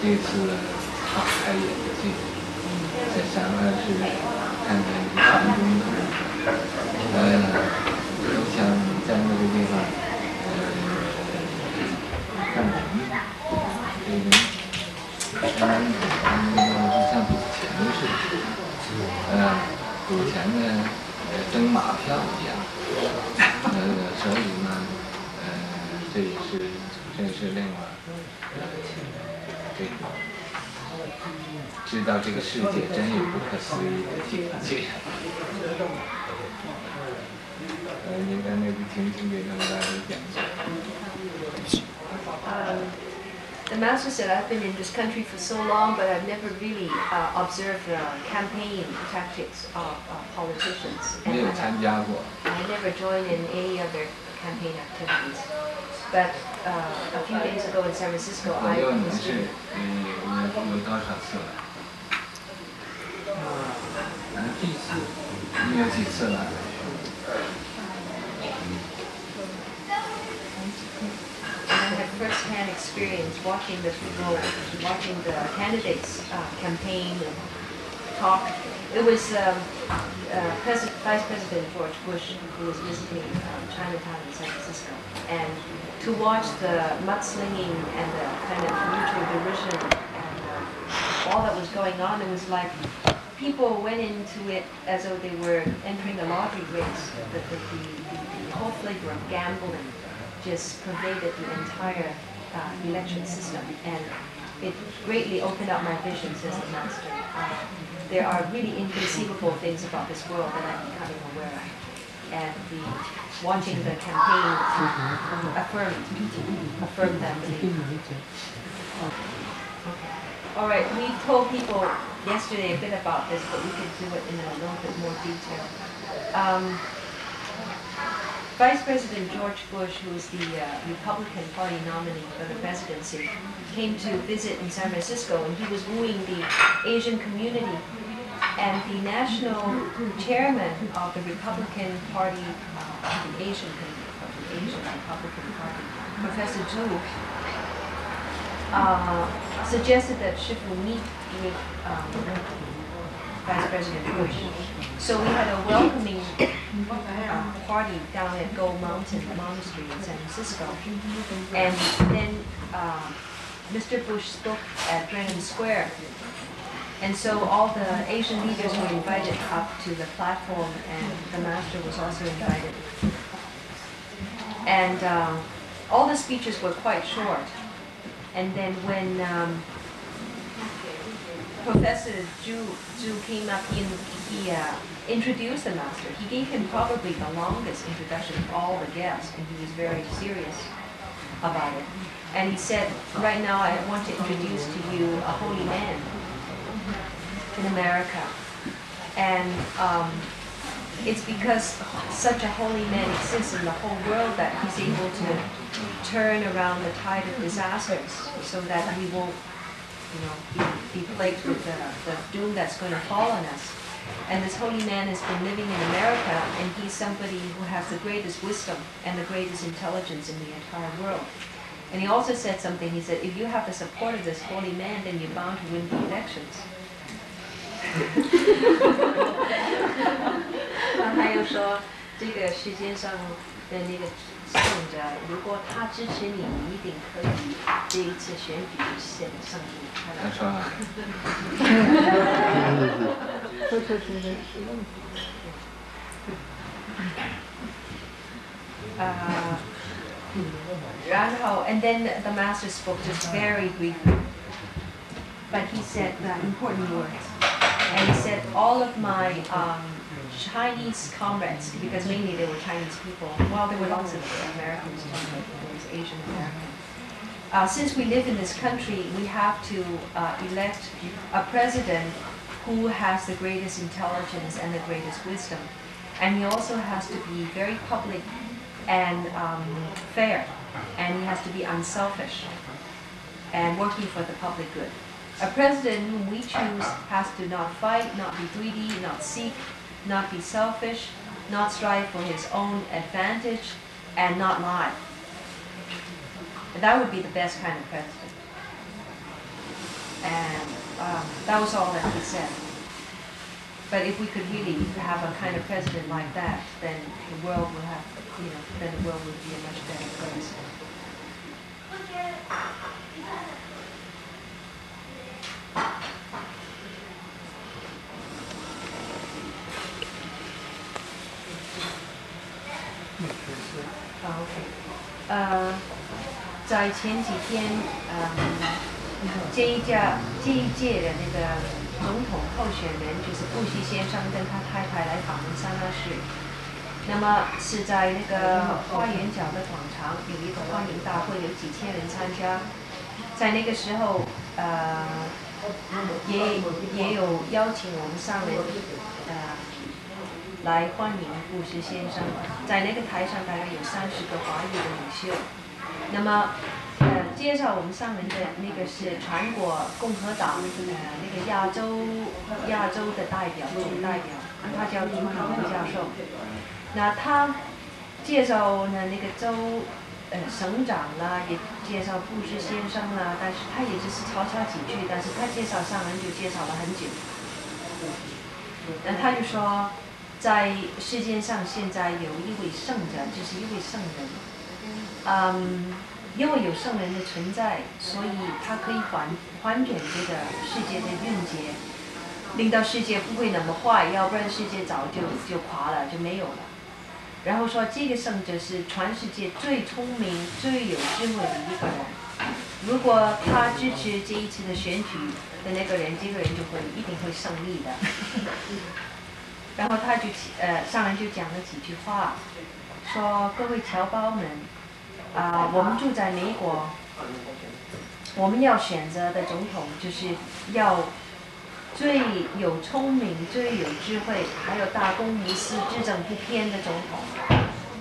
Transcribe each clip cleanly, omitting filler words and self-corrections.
这次大开眼界，在三个是看看这个禅宗的，我想在那个地方，看什么？这个，那个像赌钱似的，赌钱呢，争马票一样，所以呢，这是令我，这个知道这个世界真有不可思议的境界。应该那个情景给他们大家讲一下。The master said, I've been in this country for so long, but I've never really observed the campaign tactics of politicians. And I never joined in any other campaign activities. But a few days ago in San Francisco, I was doing... 有多少次了？你有几次了？ I had first-hand experience watching the people, watching the candidates campaign and talk. It was Vice President George Bush who was visiting Chinatown in San Francisco, and to watch the mudslinging and the kind of mutual derision and all that was going on, it was like people went into it as though they were entering a lottery race. The whole flavor of gambling just pervaded the entire election system, and it greatly opened up my vision, says the master. There are really inconceivable things about this world that I'm becoming aware of, and watching the campaign affirm that belief. Okay. All right, we told people yesterday a bit about this, but we could do it in a little bit more detail. Vice President George Bush, who is the Republican Party nominee for the presidency, came to visit in San Francisco, and he was wooing the Asian community. And the national chairman of the Republican Party, the Asian Republican Party, Professor Zhu, suggested that Shifu meet with Vice President Bush. So we had a welcoming party down at Gold Mountain Monastery in San Francisco. And then Mr. Bush spoke at Brennan Square. And so all the Asian leaders were invited up to the platform, and the master was also invited. And all the speeches were quite short. And then when Professor Zhu came up, he introduced the master. He gave him probably the longest introduction of all the guests, and he was very serious about it. And he said, right now I want to introduce to you a holy man in America. And it's because such a holy man exists in the whole world that he's able to turn around the tide of disasters so that we won't be plagued with the doom that's going to fall on us. And this holy man has been living in America, and he's somebody who has the greatest wisdom and the greatest intelligence in the entire world. And he also said something. He said, if you have the support of this holy man, then you're bound to win the elections. 他又说，这个世界上的那个胜者，如果他支持你，你一定可以这一次选举胜利。他说啊。And then the master spoke just very briefly, but he said important words. And he said, all of my Chinese comrades, because mainly they were Chinese people, well, there were lots of Americans too, but there was Asian American. Since we live in this country, we have to elect a president who has the greatest intelligence and the greatest wisdom. And he also has to be very public and fair, and he has to be unselfish and working for the public good. A president whom we choose has to not fight, not be greedy, not seek, not be selfish, not strive for his own advantage, and not lie. And that would be the best kind of president. That was all that he said. But if we could really have a kind of president like that, then the world would have, then the world would be a much better place. OK，在前几天，这一届的那个总统候选人就是布希先生跟他太太来访问三亚市，那么是在那个花园角的广场有一个欢迎大会，有几千人参加，在那个时候，也有邀请我们上人，来欢迎布什先生，在那个台上大概有30个华裔的领袖。那么，介绍我们上人的那个是全国共和党那个亚洲的代表，总代表，他叫朱凯文教授。那他介绍呢那个州省长啦，也介绍布什先生啦，但是他也就是悄悄几句，但是他介绍上人就介绍了很久。那他就说。在世界上，现在有一位圣者，就是一位圣人。因为有圣人的存在，所以他可以缓解这个世界的运结，令到世界不会那么坏，要不然世界早就垮了，就没有了。然后说这个圣者是全世界最聪明、最有智慧的一个人。如果他支持这一次的选举的那个人，这个人就一定会胜利的。然后他就上人就讲了几句话，说各位侨胞们，我们住在美国，我们要选择的总统就是要最有聪明、最有智慧，还有大公无私、治政不偏的总统。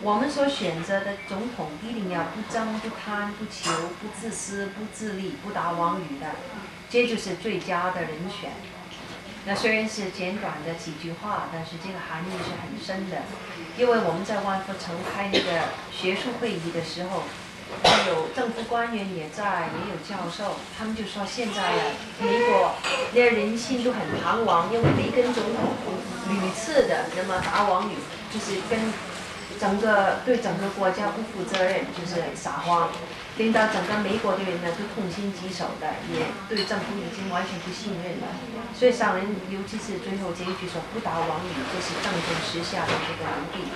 我们所选择的总统一定要不争、不贪、不求、不自私、不自利、不打妄语的，这就是最佳的人选。那虽然是简短的几句话，但是这个含义是很深的。因为我们在万福城开那个学术会议的时候，有政府官员也在，也有教授，他们就说现在美国的人心都很彷徨，因为梅根总统屡次的那么打妄语，就是对整个国家不负责任，就是撒谎。令到整个美国的人呢都痛心疾首的，也对政府已经完全不信任了。所以上人尤其是最后这一句说不打妄语，这是正中时下的这个能力。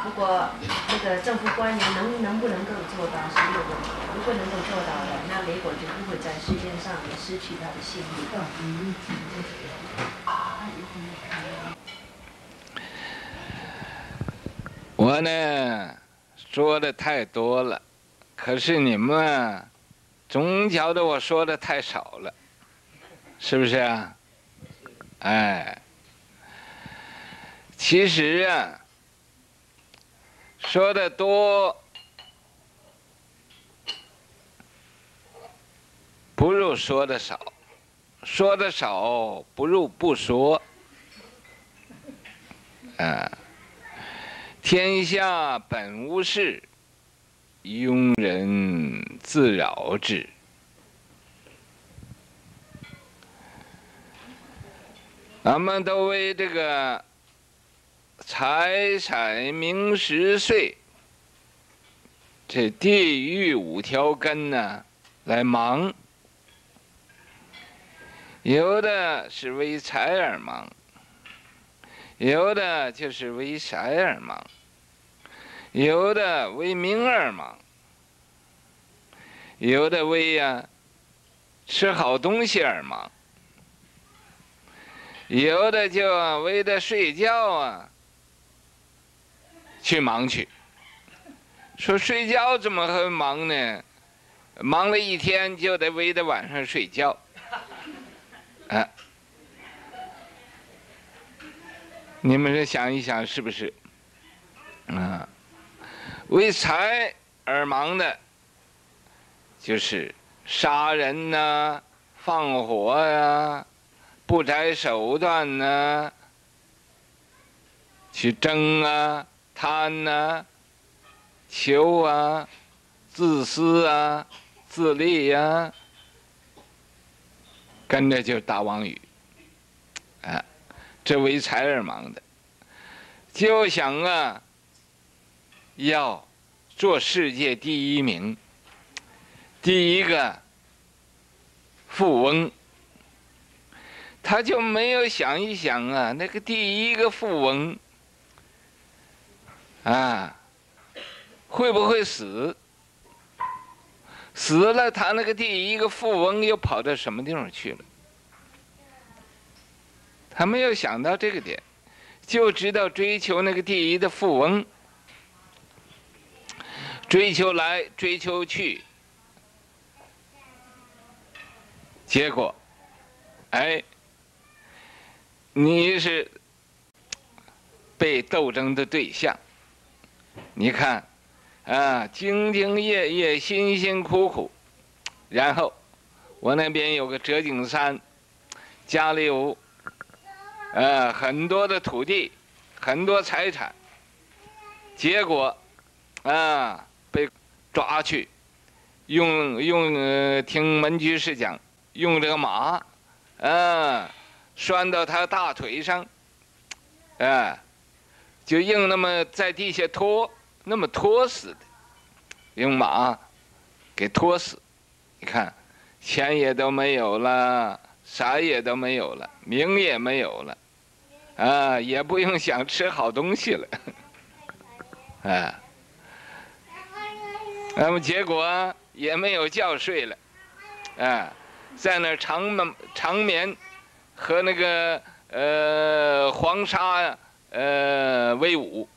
如果那个政府官员能不能够做到是一个问题，如果能够做到的，那美国就不会在世界上失去它的信誉。我呢说的太多了。可是你们总觉得我说的太少了，是不是啊？哎，其实啊，说的多不如说的少，说的少不如不说。天下本无事。庸人自扰之。咱们都为这个财产名食睡这地狱5条根呢来忙，有的是为财而忙，有的就是为财而忙。有的为名而忙，有的为吃好东西而忙，有的就为了睡觉去忙去。说睡觉怎么会忙呢？忙了一天就得为了晚上睡觉。你们想一想是不是？为财而忙的，就是杀人呐、放火呀、不择手段呐、去争啊、贪啊、求啊、自私啊、自利呀，跟着就打妄语。啊，这为财而忙的，就想啊，要做世界第一名，第一个富翁。他就没有想一想啊，那个第一个富翁啊，会不会死？死了，他那个第一个富翁又跑到什么地方去了？他没有想到这个点，就知道追求那个第一的富翁，追求来追求去，结果，哎，你是被斗争的对象。你看，啊，兢兢业业，辛辛苦苦，然后我那边有个折景山，家里有很多的土地，很多财产，结果啊被抓去，听门居士讲，用这个马拴到他大腿上，就硬那么在地下拖，那么拖死的，用马给拖死。你看，钱也都没有了，啥也都没有了，名也没有了，也不用想吃好东西了，那么结果也没有觉睡了，在那长眠和那个黄沙为伍，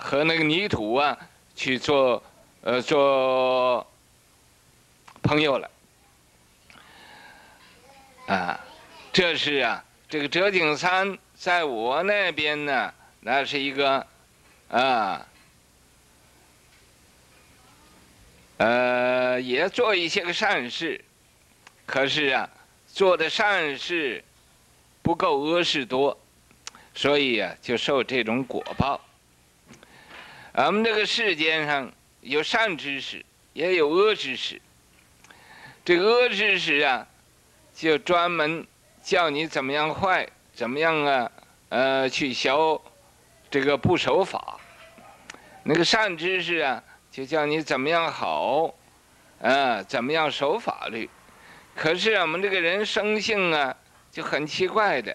和那个泥土去做朋友了，这是这个折景山在我那边呢，那是一个也做一些个善事，可是做的善事不够恶事多，所以就受这种果报。我们这个世间上有善知识，也有恶知识。这个恶知识就专门叫你怎么样坏，怎么样去学这个不守法。那个善知识就叫你怎么样好，怎么样守法律。可是我们这个人生性就很奇怪的，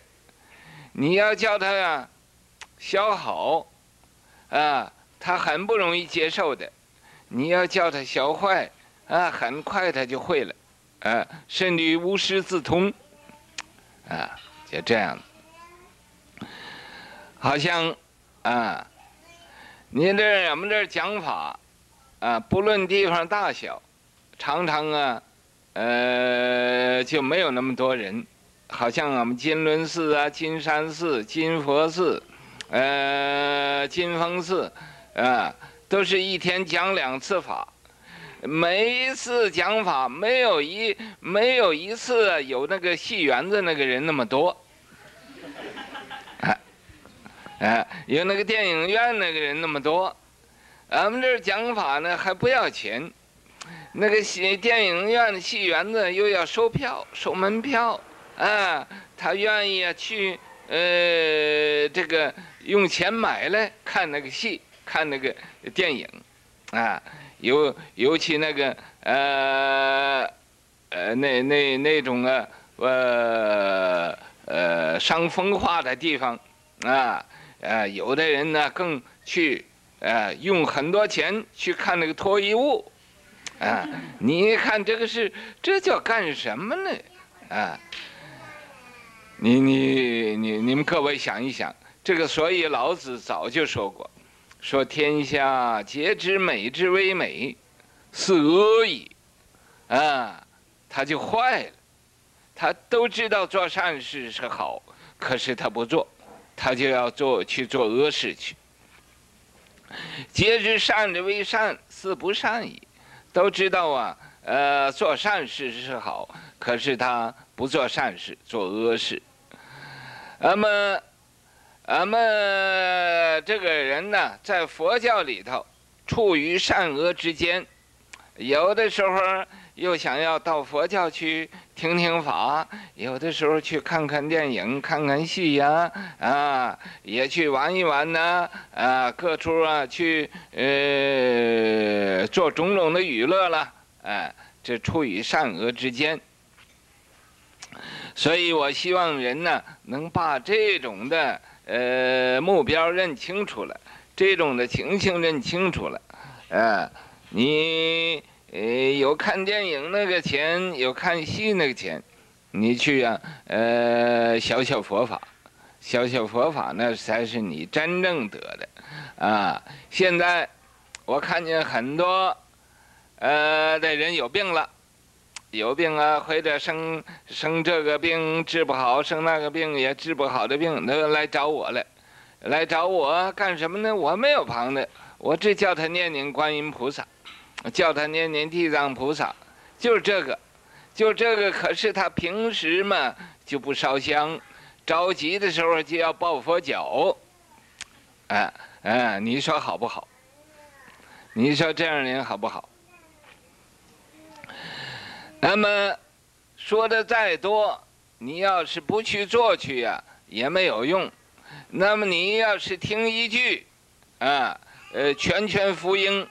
你要叫他学好，他很不容易接受的；你要叫他学坏，很快他就会了，甚至于无师自通，就这样。好像你我们这讲法不论地方大小，常常就没有那么多人。好像我们金轮寺金山寺、金佛寺、金峰寺都是一天讲2次法，每一次讲法没有一次有那个戏园子那个人那么多，有那个电影院那个人那么多。俺们这讲法呢还不要钱，那个电影院戏园子又要收门票，他愿意去这个用钱买来看那个戏，看那个电影，尤其那个那种伤风化的地方有的人呢更去用很多钱去看那个脱衣舞，你看这叫干什么呢？你们各位想一想，这个所以老子早就说过，说天下皆知美之为美，是恶矣，他就坏了。他都知道做善事是好，可是他不做，他就要去做恶事去。皆知善之为善，是不善矣。都知道做善事是好，可是他不做善事，做恶事。那么俺们这个人呢，在佛教里头处于善恶之间，有的时候又想要到佛教去听听法，有的时候去看看电影、看看戏呀，也去玩一玩呢，各处去做种种的娱乐了，这处于善恶之间。所以我希望人呢，能把这种的目标认清楚了，这种的情形认清楚了，你有看电影那个钱，有看戏那个钱，你去小小佛法，小小佛法那才是你真正得的现在我看见很多的人有病了。有病或者生这个病治不好，生那个病也治不好的病，都来找我了。来找我干什么呢？我没有旁的，我只叫他念念观音菩萨，叫他念念地藏菩萨，就是这个，就这个。可是他平时嘛就不烧香，着急的时候就要抱佛脚，你说好不好？你说这样的人好不好？那么说的再多，你要是不去做去也没有用。那么你要是听一句全福音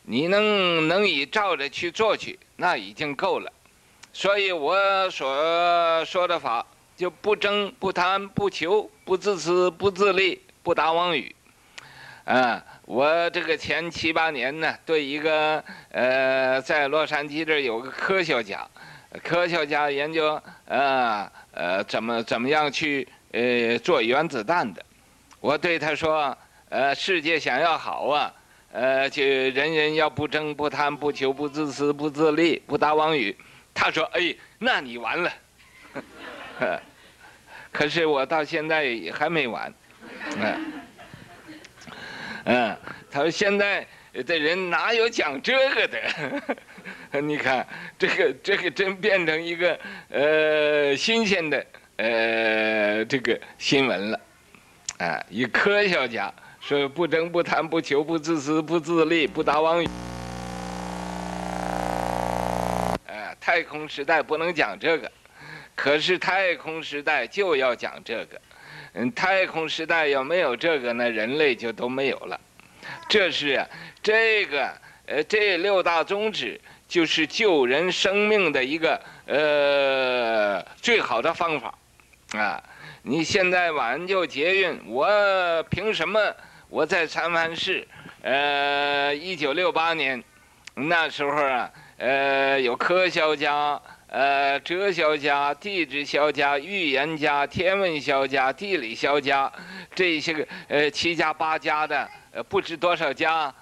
你能以照着去做去，那已经够了。所以我所说的法，就不争不贪不求不自私不自利不打妄语我这个前7、8年呢，对一个在洛杉矶这儿有个科学家研究怎么样去做原子弹的。我对他说世界想要好就人人要不争不贪不求不自私不自利不打妄语。他说那你完了可是我到现在还没完他说现在的人哪有讲这个的你看这个真变成一个新鲜的这个新闻了一科学家说不争不贪不求不自私不自利不打妄语太空时代不能讲这个，可是太空时代就要讲这个太空时代要没有这个呢，人类就都没有了。这是这6大宗旨就是救人生命的一个最好的方法你现在挽救劫运，我凭什么我在三藩市1968年那时候有科学家哲学家地质学家预言家天文学家地理学家这些个7家8家的不知多少家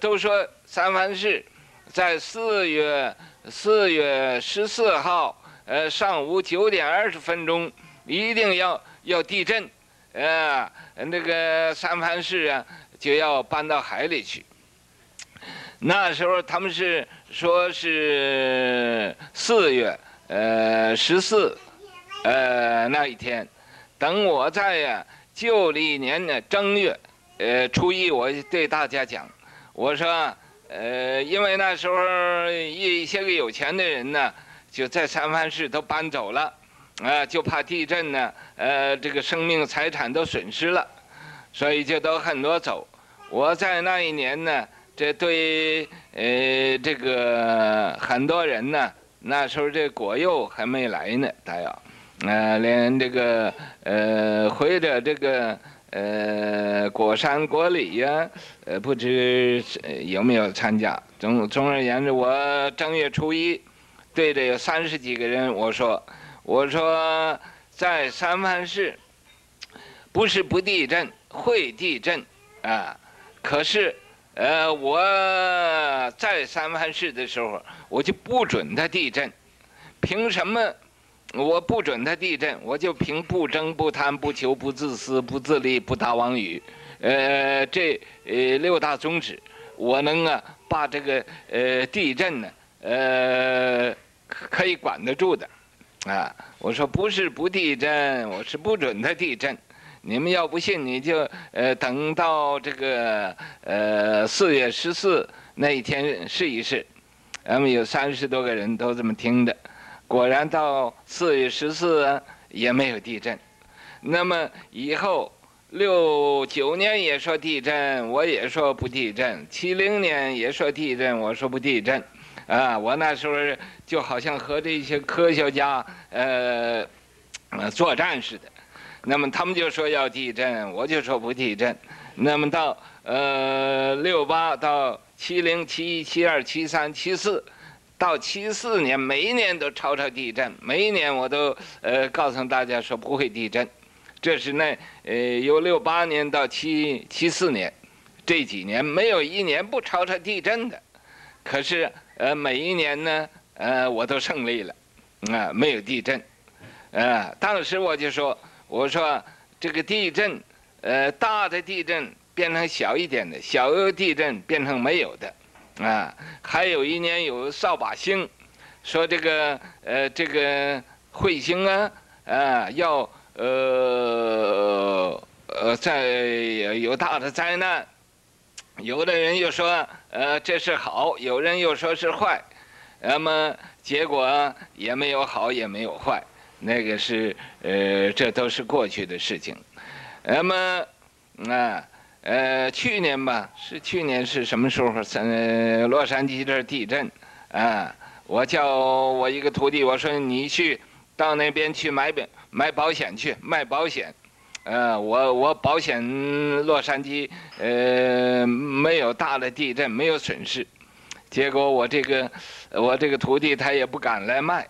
都说三藩市在4月14号上午9点20分钟一定要地震那个三藩市就要搬到海里去。那时候他们是说是4月14那一天。等我在旧历年的正月初一，我对大家讲，我说因为那时候一些个有钱的人呢，就在三藩市都搬走了就怕地震呢这个生命财产都损失了，所以就都很多走。我在那一年呢，这对这个很多人呢，那时候这果柚还没来呢，大家连这个或者这个果山果礼呀不知有没有参加。总而言之，我正月初一对着有30几个人我说在三藩市不是不地震，会地震可是我在三藩市的时候，我就不准它地震。凭什么我不准它地震？我就凭不争不贪不求不自私不自利不打妄语这6大宗旨，我能把这个地震呢可以管得住的我说不是不地震，我是不准它地震。你们要不信，你就等到这个4月14那一天试一试有30多个人都这么听的。果然到4月14也没有地震。那么以后69年也说地震，我也说不地震；70年也说地震，我说不地震。我那时候就好像和这些科学家作战似的。那么他们就说要地震，我就说不地震。那么到68到70、71、72、73、74，到74年，每一年都吵地震，每一年我都告诉大家说不会地震。这是由68年到74年这几年，没有一年不吵地震的。可是每一年呢，我都胜利了，没有地震。当时我说这个地震，大的地震变成小一点的，小的地震变成没有的，还有一年有扫把星，说这个彗星要在有大的灾难，有的人又说这是好，有人又说是坏，那么结果也没有好也没有坏，那个是这都是过去的事情。那么去年是什么时候？洛杉矶这儿地震我叫我一个徒弟，我说你去到那边去买保险去，卖保险。我保险洛杉矶没有大的地震，没有损失。结果我这个徒弟他也不敢来卖，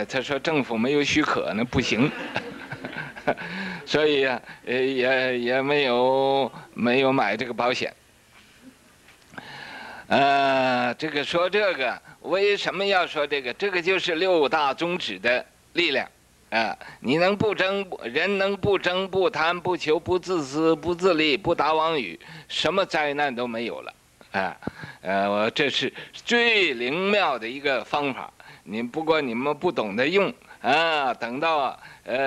他说政府没有许可呢，不行。所以也没有买这个保险。说这个为什么要说这个？这个就是6大宗旨的力量。你能不争，人能不争不贪不求不自私不自利不打妄语，什么灾难都没有了。这是最灵妙的一个方法。不过你们不懂得用等到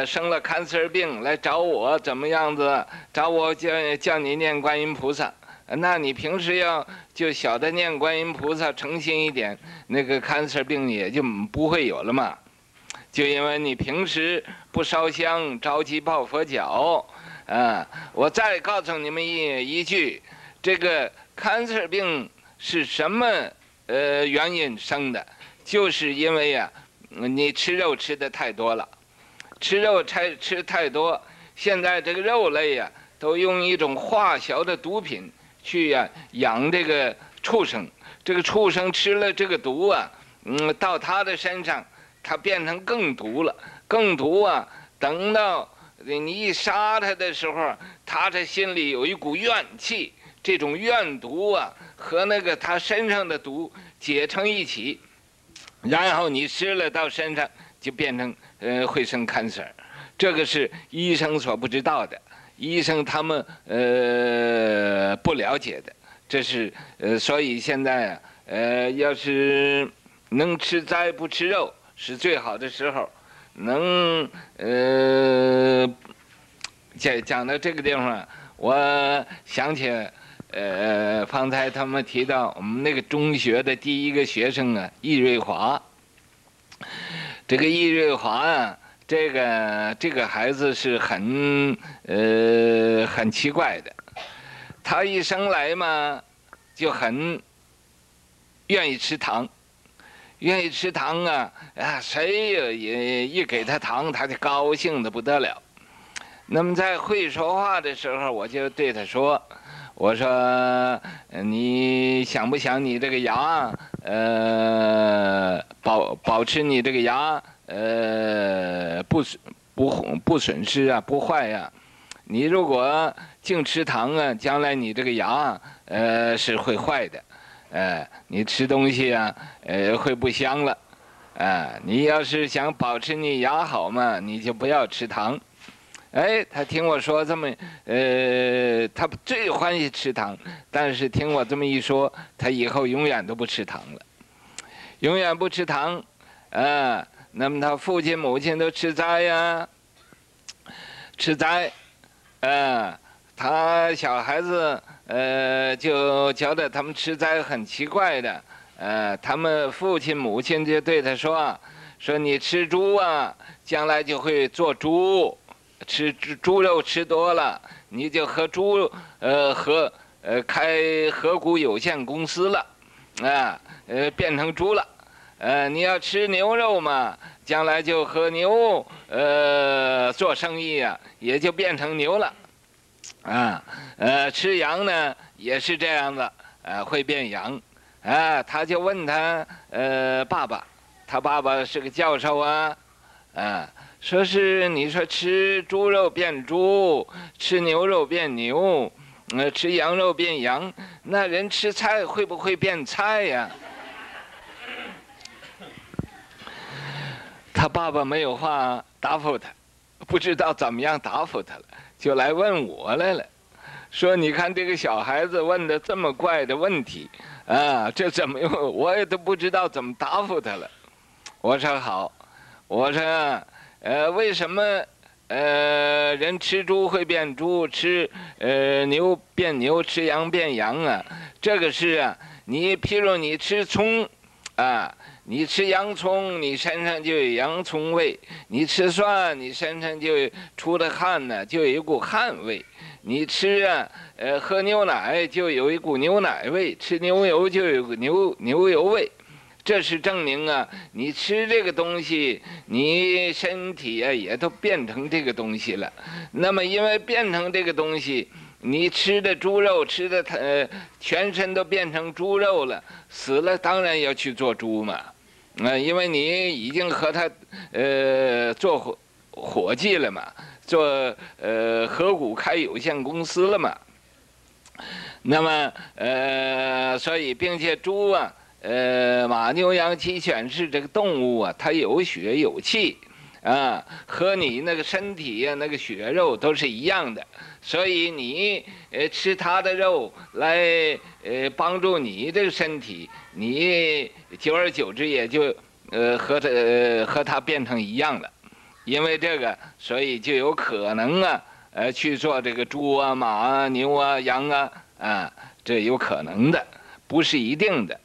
生了 cancer 病来找我怎么样子？找我叫你念观音菩萨，那你平时就晓得念观音菩萨，诚心一点，那个 cancer 病也就不会有了嘛。就因为你平时不烧香，着急抱佛脚，我再告诉你们一句，这个 cancer 病是什么原因生的？就是因为你吃肉吃的太多了，吃肉吃太多，现在这个肉类都用一种化学的毒品去养这个畜生，这个畜生吃了这个毒到他的身上。它变成更毒了，更毒等到你一杀它的时候，他这心里有一股怨气，这种怨毒和那个他身上的毒结成一起，然后你吃了到身上就变成会生 cancer。这个是医生所不知道的，医生他们不了解的。这是所以现在要是能吃斋不吃肉。是最好的时候，能讲到这个地方，我想起方才他们提到我们那个中学的第一个学生易瑞华。这个易瑞华这个孩子是很奇怪的，他一生来嘛就很愿意吃糖。愿意吃糖谁也一给他糖，他就高兴的不得了。那么在会说话的时候，我就对他说：“我说你想不想你这个牙保持你这个牙不损失不坏你如果净吃糖将来你这个牙是会坏的。”你吃东西会不香了，你要是想保持你牙好嘛，你就不要吃糖。他听我说这么，他最欢喜吃糖，但是听我这么一说，他以后永远都不吃糖了，永远不吃糖。那么他父亲母亲都吃斋吃斋，他小孩子就觉得他们吃斋很奇怪的，他们父亲母亲就对他说你吃猪啊，将来就会做猪，吃猪肉吃多了，你就和开合股有限公司了，变成猪了。你要吃牛肉嘛，将来就和牛做生意啊，也就变成牛了。吃羊呢也是这样的，会变羊。他就问他爸爸，他爸爸是个教授啊，说是你说吃猪肉变猪，吃牛肉变牛，吃羊肉变羊，那人吃菜会不会变菜呀？他爸爸没有话答复他，不知道怎么样答复他了，就来问我来了，说你看这个小孩子问的这么怪的问题这怎么用，我也都不知道怎么答复他了。我说好，我说为什么人吃猪会变猪，吃牛变牛，吃羊变羊啊？这个是你譬如你吃葱你吃洋葱，你身上就有洋葱味；你吃蒜，你身上就出的汗呢，就有一股汗味；你吃喝牛奶就有一股牛奶味；吃牛油就有个牛油味。这是证明你吃这个东西，你身体也都变成这个东西了。那么因为变成这个东西，你吃的猪肉吃的全身都变成猪肉了，死了当然要去做猪嘛。因为你已经和他做伙计了嘛，做合股开有限公司了嘛。那么所以并且猪马牛羊鸡犬是这个动物它有血有气和你那个身体那个血肉都是一样的，所以你吃它的肉来帮助你这个身体，你久而久之也就和它变成一样了。因为这个，所以就有可能去做这个猪马牛羊这有可能的，不是一定的。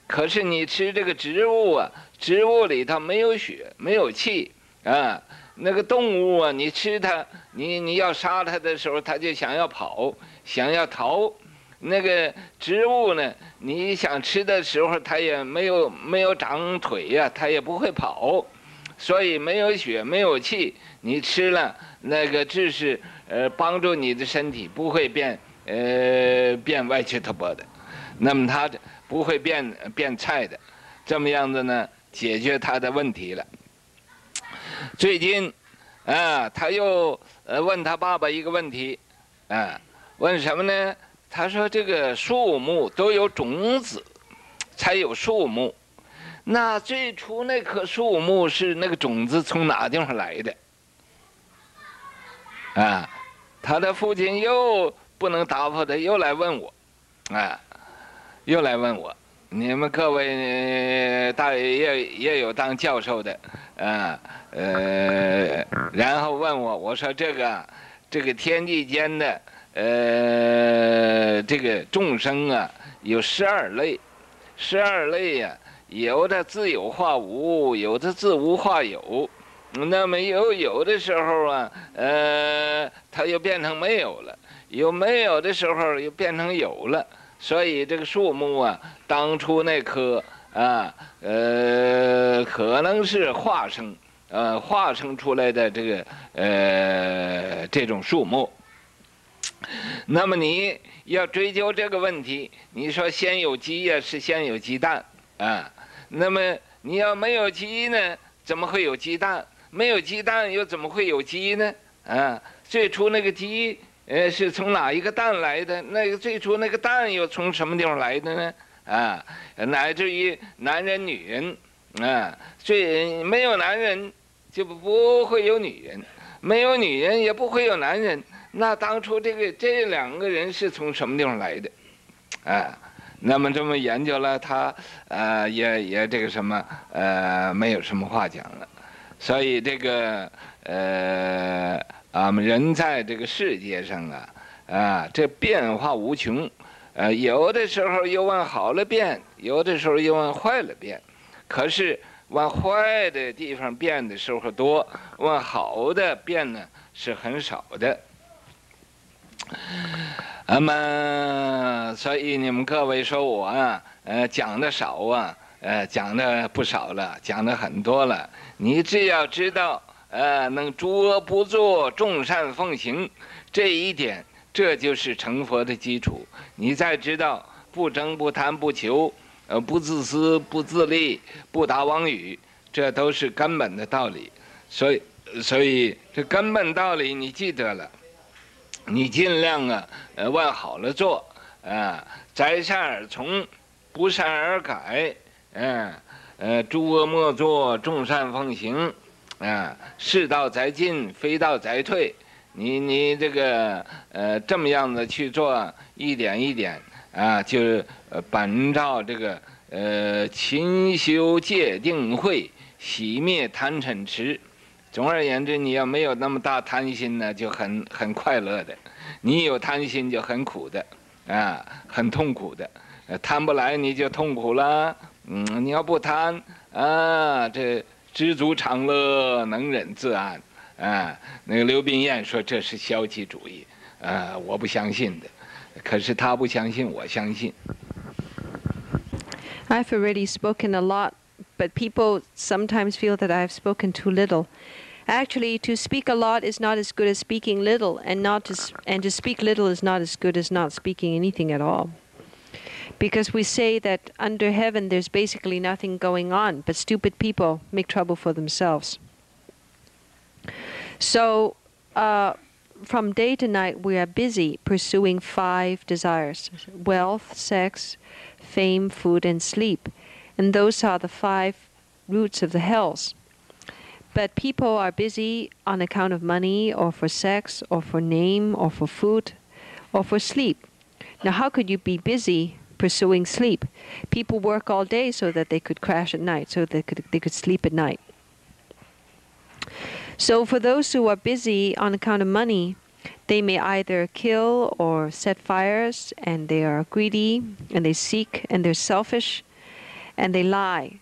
可是你吃这个植物植物里头没有血没有气那个动物你吃它，你要杀它的时候，它就想要跑，想要逃。那个植物呢，你想吃的时候，它也没有长腿它也不会跑，所以没有血没有气，你吃了那个只是帮助你的身体不会变歪七扭八的，那么它不会变菜的，这么样子呢，解决它的问题了。最近他又问他爸爸一个问题问什么呢？他说这个树木都有种子才有树木，那最初那棵树木是那个种子从哪地方来的他的父亲又不能答复他，又来问我又来问我，你们各位大也有当教授的然后问我，我说这个天地间的这个众生有12类，12类有的自有化无，有的自无化有。那么有的时候它又变成没有了，有没有的时候又变成有了。所以这个树木当初那棵可能是化生出来的这个这种树木。那么你要追究这个问题，你说先有鸡是先有鸡蛋那么你要没有鸡呢，怎么会有鸡蛋？没有鸡蛋又怎么会有鸡呢？最初那个鸡是从哪一个蛋来的？那个最初那个蛋又从什么地方来的呢？乃至于男人女人没有男人就不会有女人，没有女人也不会有男人。那当初这两个人是从什么地方来的？那么这么研究了，他也这个什么没有什么话讲了。所以这个人在这个世界上这变化无穷，有的时候又往好了变，有的时候又往坏了变。可是往坏的地方变的时候多，往好的变呢是很少的。那么，所以你们各位说我啊，讲的少啊，讲的不少了，讲的很多了。你只要知道，能诸恶不作，众善奉行，这一点，这就是成佛的基础。你再知道不争、不贪、不求，不自私、不自利、不打妄语，这都是根本的道理。所以这根本道理你记得了。你尽量啊，往好了做，摘善而从，不善而改，诸恶莫作，众善奉行，是道在进，非道在退。你这个这么样的去做，一点一点就本照这个勤修戒定慧，熄灭贪嗔痴。总而言之，你要没有那么大贪心呢，就很快乐的；你有贪心就很苦的，很痛苦的。贪不来你就痛苦了。你要不贪这知足常乐，能忍自安。那个刘宾彦说这是消极主义，我不相信的。可是他不相信，我相信。 I've already spoken a lot, but people sometimes feel that I've spoken too little. Actually, to speak a lot is not as good as speaking little, and to speak little is not as good as not speaking anything at all. Because we say that under heaven there's basically nothing going on, but stupid people make trouble for themselves. So, from day to night we are busy pursuing 5 desires: wealth, sex, fame, food, and sleep. And those are the 5 roots of the hells. But people are busy on account of money, or for sex, or for name, or for food, or for sleep. Now, how could you be busy pursuing sleep? People work all day so that they could crash at night, so they could sleep at night. So for those who are busy on account of money, they may either kill or set fires, and they are greedy, and they seek, and they're selfish, and they lie.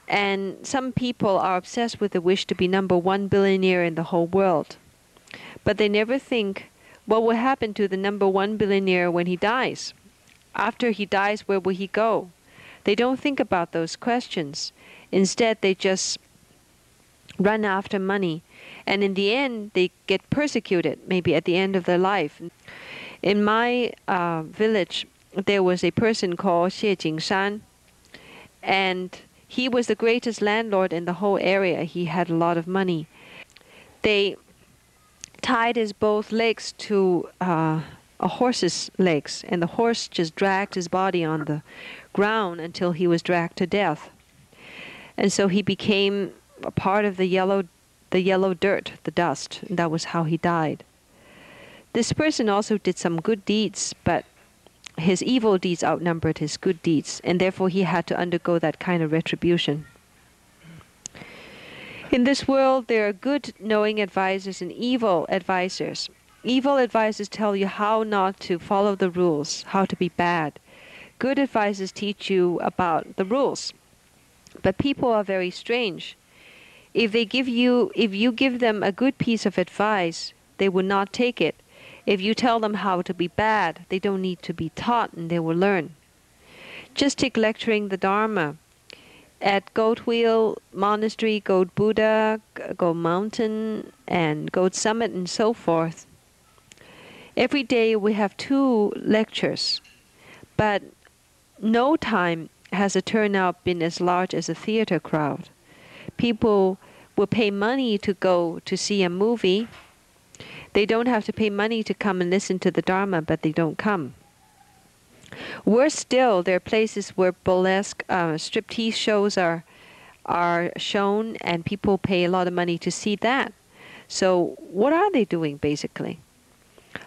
And some people are obsessed with the wish to be #1 billionaire in the whole world. But they never think, what will happen to the #1 billionaire when he dies? After he dies, where will he go? They don't think about those questions. Instead, they just run after money. And in the end, they get persecuted, maybe at the end of their life. In my village, there was a person called Xie Jingshan, and he was the greatest landlord in the whole area. He had a lot of money. They tied his both legs to a horse's legs, and the horse just dragged his body on the ground until he was dragged to death. And so he became a part of the yellow dirt, the dust, and that was how he died. This person also did some good deeds, but his evil deeds outnumbered his good deeds, and therefore he had to undergo that kind of retribution. In this world, there are good knowing advisors and evil advisors. Evil advisors tell you how not to follow the rules, how to be bad. Good advisors teach you about the rules. But people are very strange. If you give them a good piece of advice, they will not take it. If you tell them how to be bad, they don't need to be taught, and they will learn. Just take lecturing the Dharma. At Goat Wheel Monastery, Goat Buddha, Goat Mountain, and Goat Summit, and so forth, every day we have 2 lectures, but no time has the turnout been as large as a theater crowd. People will pay money to go to see a movie. They don't have to pay money to come and listen to the Dharma, but they don't come. Worse still, there are places where burlesque striptease shows are shown, and people pay a lot of money to see that. So what are they doing, basically?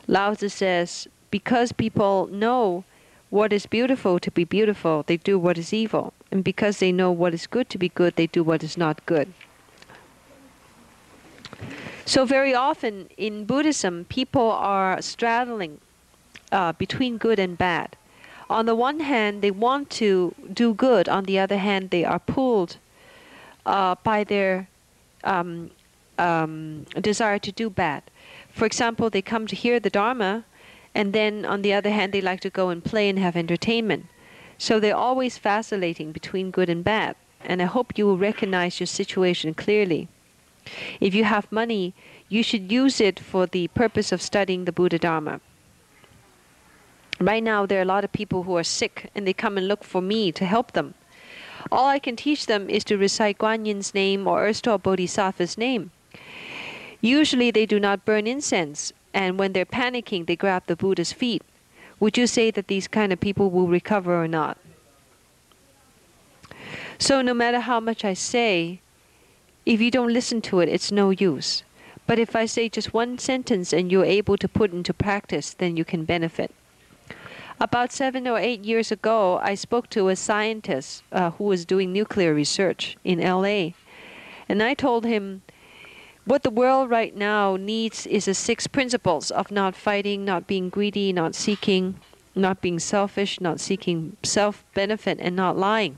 Lao Tzu says, because people know what is beautiful to be beautiful, they do what is evil. And because they know what is good to be good, they do what is not good. So very often in Buddhism, people are straddling between good and bad. On the one hand, they want to do good. On the other hand, they are pulled by their desire to do bad. For example, they come to hear the Dharma, and then on the other hand, they like to go and play and have entertainment. So they're always vacillating between good and bad. And I hope you will recognize your situation clearly. If you have money, you should use it for the purpose of studying the Buddha Dharma. Right now, there are a lot of people who are sick, and they come and look for me to help them. All I can teach them is to recite Guan Yin's name or erstwhile Bodhisattva's name. Usually they do not burn incense, and when they're panicking, they grab the Buddha's feet. Would you say that these kind of people will recover or not? So no matter how much I say, if you don't listen to it, it's no use. But if I say just one sentence and you're able to put into practice, then you can benefit. About 7 or 8 years ago, I spoke to a scientist who was doing nuclear research in LA. And I told him, what the world right now needs is the 6 principles of not fighting, not being greedy, not seeking, not being selfish, not seeking self-benefit, and not lying.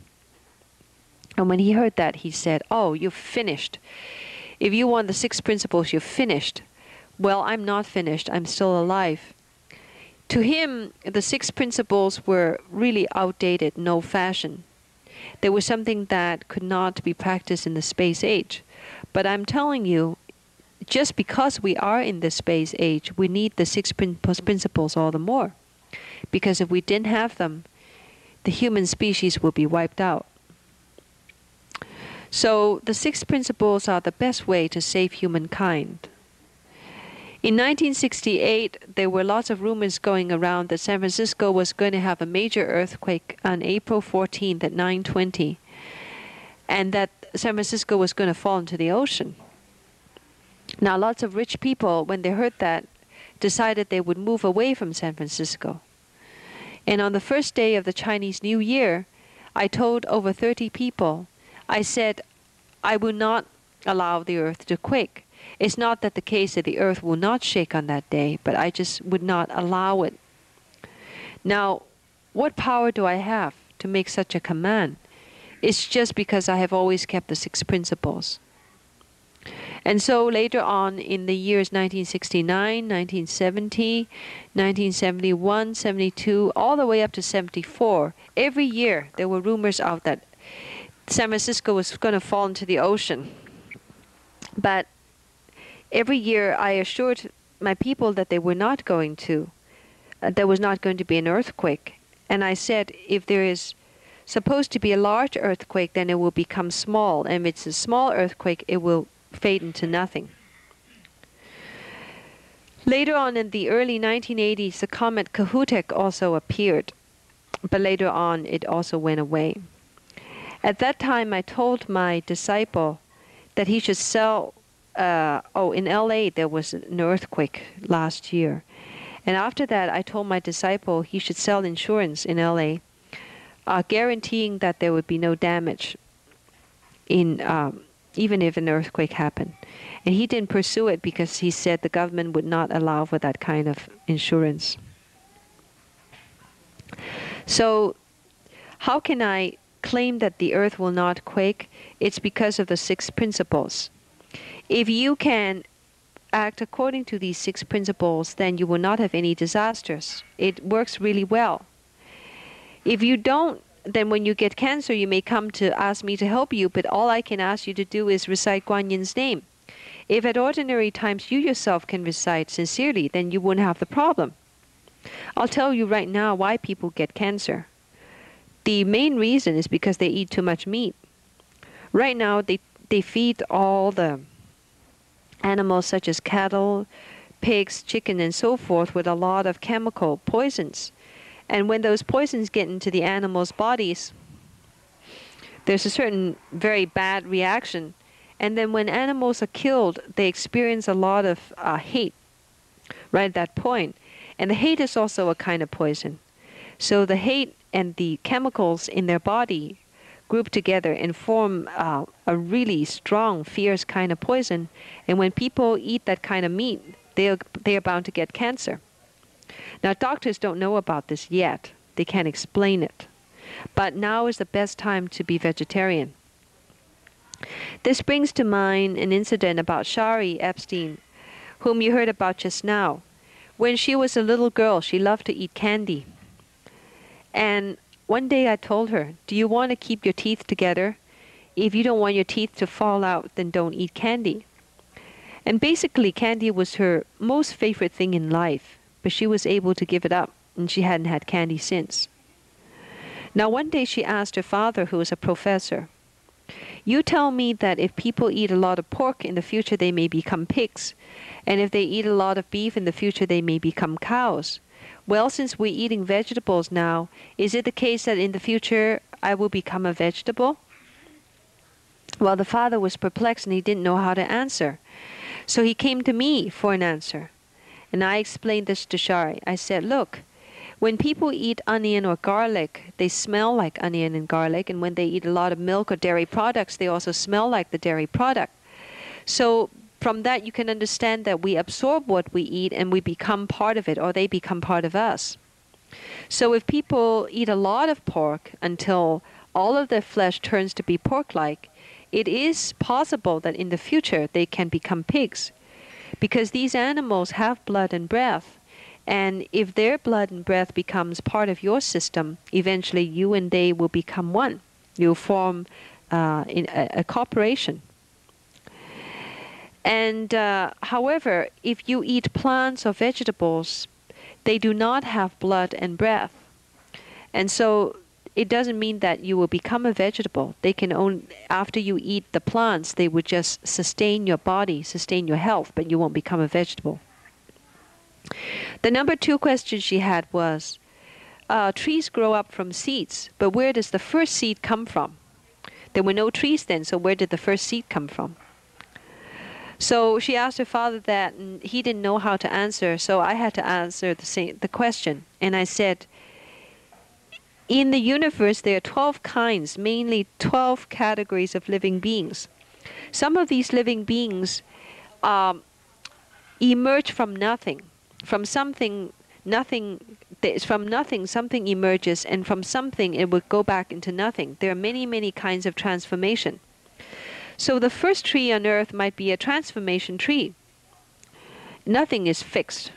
And when he heard that, he said, oh, you're finished. If you want the 6 principles, you're finished. Well, I'm not finished. I'm still alive. To him, the 6 principles were really outdated, no fashion. They were something that could not be practiced in the space age. But I'm telling you, just because we are in the space age, we need the 6 principles all the more. Because if we didn't have them, the human species will be wiped out. So the 6 principles are the best way to save humankind. In 1968, there were lots of rumors going around that San Francisco was going to have a major earthquake on April 14th at 9:20, and that San Francisco was going to fall into the ocean. Now, lots of rich people, when they heard that, decided they would move away from San Francisco. And on the first day of the Chinese New Year, I told over 30 people, I said, I will not allow the earth to quake. It's not that the case that the earth will not shake on that day, but I just would not allow it. Now, what power do I have to make such a command? It's just because I have always kept the 6 principles. And so later on in the years 1969, 1970, 1971, 72, all the way up to 74, every year there were rumors out that San Francisco was going to fall into the ocean. But every year I assured my people that they were not going to. There was not going to be an earthquake. And I said, if there is supposed to be a large earthquake, then it will become small. And if it's a small earthquake, it will fade into nothing. Later on in the early 1980s, the comet Kahutek also appeared. But later on, it also went away. At that time, I told my disciple that he should sell. In LA, there was an earthquake last year. And after that, I told my disciple he should sell insurance in LA, guaranteeing that there would be no damage in even if an earthquake happened. And he didn't pursue it because he said the government would not allow for that kind of insurance. So how can I claim that the earth will not quake? It's because of the 6 principles. If you can act according to these 6 principles, then you will not have any disasters. It works really well. If you don't, then when you get cancer, you may come to ask me to help you, but all I can ask you to do is recite Guan Yin's name. If at ordinary times you yourself can recite sincerely, then you wouldn't have the problem. I'll tell you right now why people get cancer. The main reason is because they eat too much meat. Right now, they feed all the animals such as cattle, pigs, chicken, and so forth with a lot of chemical poisons. And when those poisons get into the animals' bodies, there's a certain very bad reaction. And then when animals are killed, they experience a lot of hate right at that point. And the hate is also a kind of poison. So the hate and the chemicals in their body group together and form a really strong, fierce kind of poison. And when people eat that kind of meat, they are bound to get cancer. Now, doctors don't know about this yet. They can't explain it. But now is the best time to be vegetarian. This brings to mind an incident about Shari Epstein, whom you heard about just now. When she was a little girl, she loved to eat candy. And one day I told her, do you want to keep your teeth together? If you don't want your teeth to fall out, then don't eat candy. And basically, candy was her most favorite thing in life, but she was able to give it up, and she hadn't had candy since. Now, one day she asked her father, who was a professor, you tell me that if people eat a lot of pork in the future, they may become pigs. And if they eat a lot of beef in the future, they may become cows. Well, since we're eating vegetables now, is it the case that in the future I will become a vegetable? Well, the father was perplexed and he didn't know how to answer. So he came to me for an answer. And I explained this to Shari. I said, look, when people eat onion or garlic, they smell like onion and garlic. And when they eat a lot of milk or dairy products, they also smell like the dairy product. So from that, you can understand that we absorb what we eat and we become part of it, or they become part of us. So if people eat a lot of pork until all of their flesh turns to be pork-like, it is possible that in the future they can become pigs, because these animals have blood and breath. And if their blood and breath becomes part of your system, eventually you and they will become one. You'll form a cooperation. And however, if you eat plants or vegetables, they do not have blood and breath. And so it doesn't mean that you will become a vegetable. They can only, after you eat the plants, they would just sustain your body, sustain your health, but you won't become a vegetable. The number 2 question she had was, trees grow up from seeds, but where does the first seed come from? There were no trees then, so where did the first seed come from? So she asked her father that, and he didn't know how to answer, so I had to answer the question. And I said, in the universe there are 12 kinds, mainly 12 categories of living beings. Some of these living beings emerge from nothing. From something, something emerges, and from something it will go back into nothing. There are many, many kinds of transformation. So the first tree on earth might be a transformation tree. Nothing is fixed.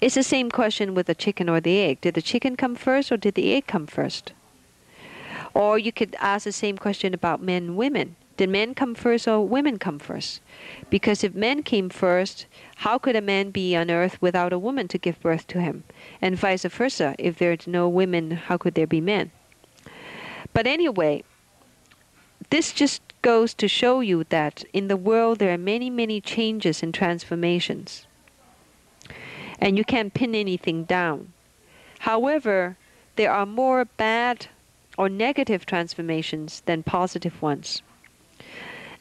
It's the same question with the chicken or the egg. Did the chicken come first or did the egg come first? Or you could ask the same question about men and women. Did men come first or women come first? Because if men came first, how could a man be on earth without a woman to give birth to him? And vice versa. If there's no women, how could there be men? But anyway, this just goes to show you that in the world there are many, many changes and transformations. And you can't pin anything down. However, there are more bad or negative transformations than positive ones.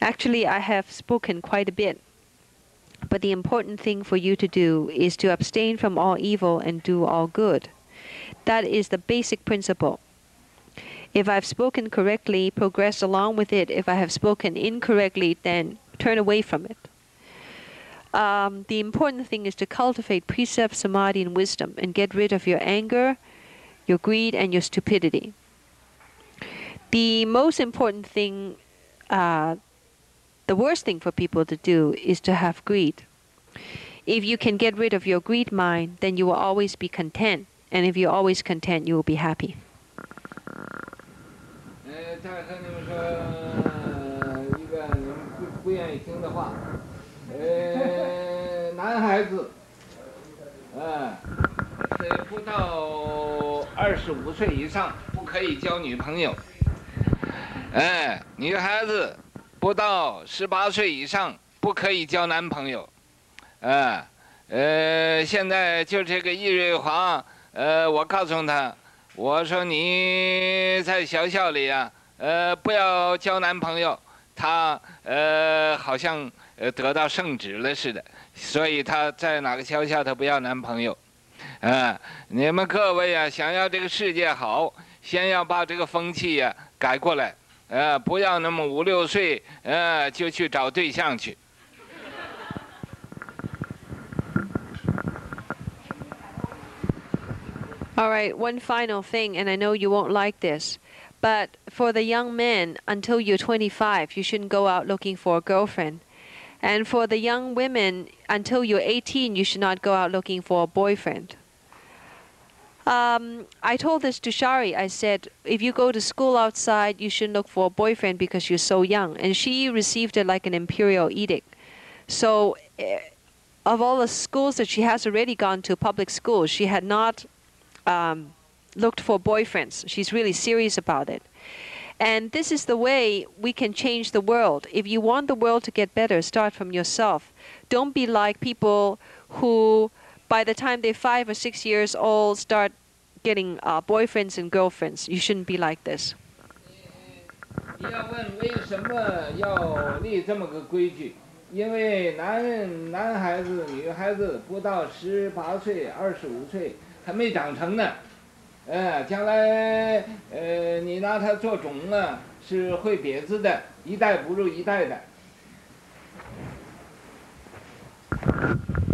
Actually, I have spoken quite a bit, but the important thing for you to do is to abstain from all evil and do all good. That is the basic principle. If I've spoken correctly, progress along with it. If I have spoken incorrectly, then turn away from it. The important thing is to cultivate precept, samadhi, and wisdom, and get rid of your anger, your greed, and your stupidity. The most important thing, the worst thing for people to do is to have greed. If you can get rid of your greed mind, then you will always be content. And if you're always content, you will be happy. 再和你们说一个你们不愿意听的话，男孩子，是不到25岁以上不可以交女朋友，女孩子不到18岁以上不可以交男朋友，现在就这个易瑞华，我告诉他，我说你在学校里啊。不要交男朋友，他好像得到圣旨了似的，所以他在哪个学校他不要男朋友，你们各位啊，想要这个世界好，先要把这个风气呀改过来，不要那么5、6岁就去找对象去。All right, one final thing, and I know you won't like this, but for the young men, until you're 25, you shouldn't go out looking for a girlfriend. And for the young women, until you're 18, you should not go out looking for a boyfriend. I told this to Shari. I said, if you go to school outside, you shouldn't look for a boyfriend because you're so young. And she received it like an imperial edict. So of all the schools that she has already gone to, public schools, she had not looked for boyfriends. She's really serious about it. And this is the way we can change the world. If you want the world to get better, start from yourself. Don't be like people who, by the time they're 5 or 6 years old, start getting boyfriends and girlfriends. You shouldn't be like this. 你要问为什么要立这么个规矩？因为男孩子、女孩子不到18岁、25岁还没长成呢，将来你拿它做种啊，是会别致的，一代不如一代的。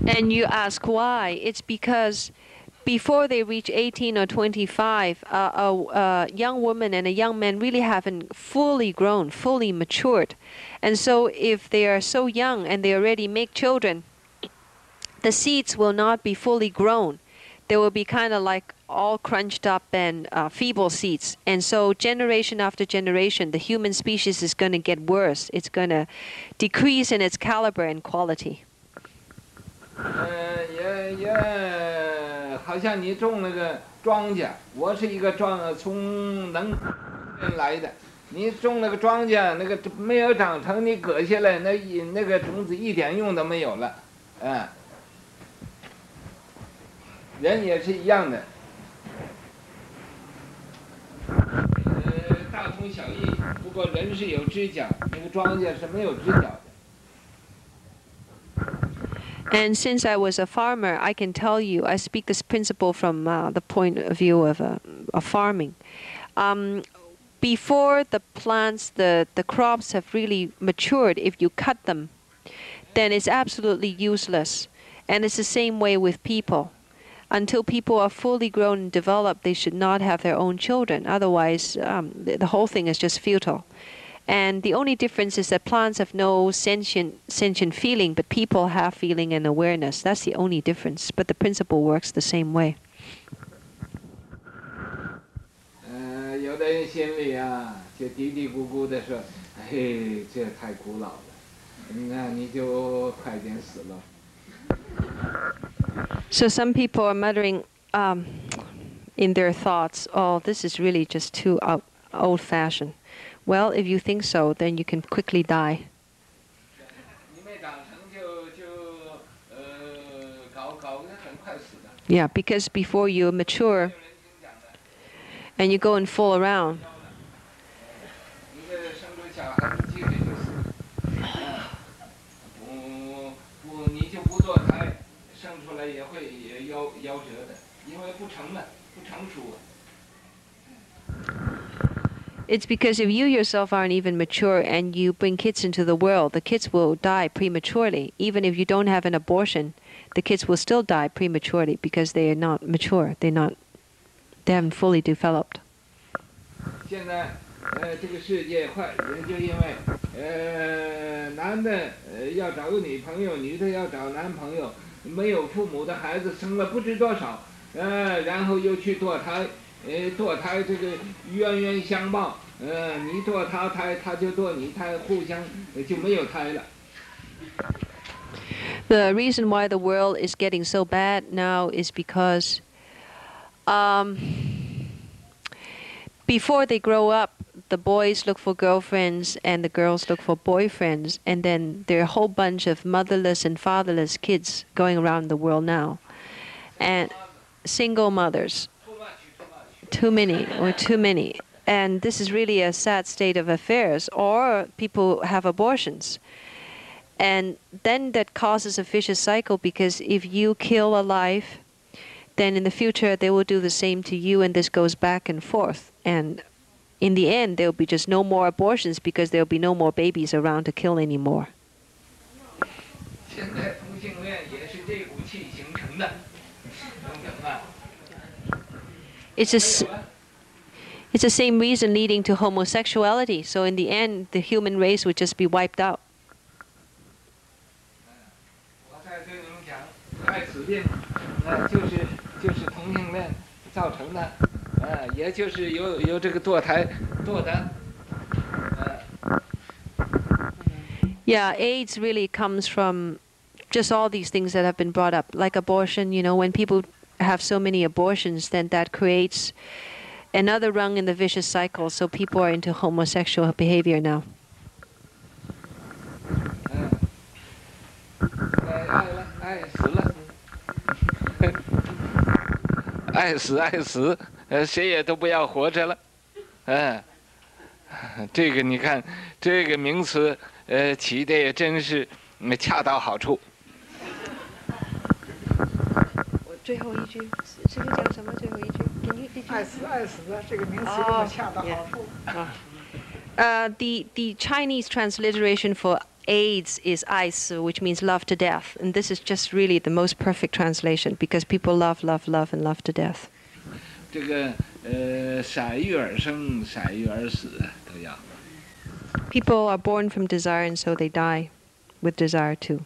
And you ask why? It's because before they reach 18 or 25, a young woman and a young man really haven't fully grown, fully matured. And so if they are so young and they already make children, the seeds will not be fully grown. They will be kind of like all crunched up and feeble seeds. And so generation after generation, the human species is going to get worse. It's going to decrease in its caliber and quality. 好像你种那个庄稼，我是一个从能人来的，你种那个庄稼，那个没有长成，你割下来，那个种子一点用都没有了，人也是一样的，大同小异，不过人是有知觉，那个庄稼是没有知觉的。 And since I was a farmer, I can tell you, I speak this principle from the point of view of farming. Before the plants, the crops have really matured, if you cut them, then it's absolutely useless. And it's the same way with people. Until people are fully grown and developed, they should not have their own children. Otherwise, the whole thing is just futile. And the only difference is that plants have no sentient feeling, but people have feeling and awareness. That's the only difference. But the principle works the same way. 有的人心里啊，就嘀嘀咕咕的说：“嘿，这太古老了，那你就快点死了。” So some people are muttering in their thoughts, "Oh, this is really just too old-fashioned." Well, if you think so, then you can quickly die. Yeah, because before you mature and you go and fool around, it's because if you yourself aren't even mature and you bring kids into the world, the kids will die prematurely. Even if you don't have an abortion, the kids will still die prematurely because they are not mature. They haven't fully developed. 现在这个世界坏，就因为男的要找个女朋友，女的要找男朋友，没有父母的孩子生了不知多少，然后又去堕胎。 堕胎这个冤冤相报，你堕他胎，他就堕你胎，互相就没有胎了。The reason why the world is getting so bad now is because before they grow up, the boys look for girlfriends and the girls look for boyfriends, and then there are a whole bunch of motherless and fatherless kids going around the world now, and single mothers. Too many. And this is really a sad state of affairs. Or people have abortions. And then that causes a vicious cycle, because if you kill a life, then in the future they will do the same to you, and this goes back and forth. And in the end, there will be just no more abortions because there will be no more babies around to kill anymore. 现在同性恋也是这股气形成的，等等啊。it's the same reason leading to homosexuality. So in the end, the human race would just be wiped out. 我再对你们讲，爱死病，就是同性恋造成的，也就是由这个堕的。Yeah, AIDS really comes from just all these things that have been brought up, like abortion. You know, when people have so many abortions, then that creates another rung in the vicious cycle. So people are into homosexual behavior now. 爱死，谁也都不要活着了，这个你看，这个名词，起的也真是恰到好处。我最后一句，这个讲什么？最后一句 ？Can you? 爱死的这个名词用的恰到好处。The Chinese transliteration for AIDS is 爱死, which means love to death, and this is just really the most perfect translation because people love, and love to death. 这个善欲而生，善欲而死都要。People are born from desire, and so they die with desire too.